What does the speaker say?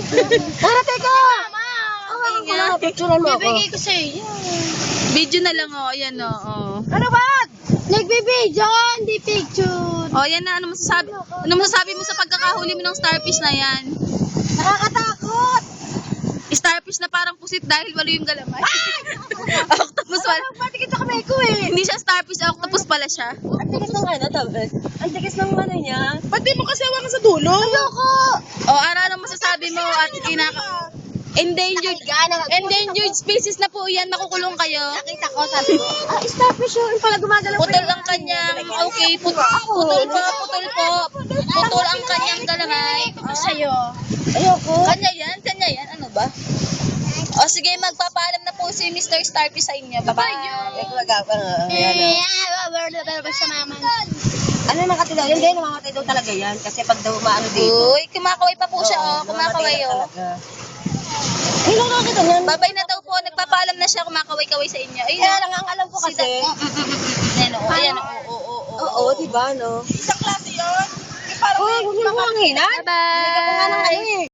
Tara, teka! Picturean mo ako. Bibigay ko sa'yo. Video na lang, oh. Ayan, oh. Ano ba? Nagbibideo, hindi picture. Oh, yan na. Ano masasabi mo sa pagkakahuli mo ng starfish na yan? Nakakatakot! Starfish na parang pusit dahil walo yung galamay. Octopus wala. Patikit sa kamay ko eh. Hindi siya starfish, octopus pala siya. Ang tigas ng ano, tablet. Ang tigas ng ano niya. Ba't di mo kasi hawakan sa dulo? Ayoko! Oh, ano masasabi mo at endangered species na po yan, nakukulong kayo. Nakita ko, sabi ko, starfish yun. Yung pala gumagalaw. Putol ang kanyang, putol ang kanyang galamay. Sa'yo. Ayoko. Kanya yan, ano ba? O sige, magpapaalam na po si Mr. Starfish sa inyo. Bye-bye. Sa mama. Ano naman katulad? Hindi, namamatay daw talaga yan. Kasi pag daw maano dito. Uy, kumakaway pa po siya, oh. Kumakaway, oh. Ay, nakakita niyan. Babay na daw po, nagpapaalam na siya, kumakaway-kaway sa inyo. Ayun, Kaya lang ang alam ko kasi. ayan, Oo, diba, no? Isang klase yun. Yung parang Oo, huwag mo hanginan. Bye-bye. Hindi ka nga ng ano eh.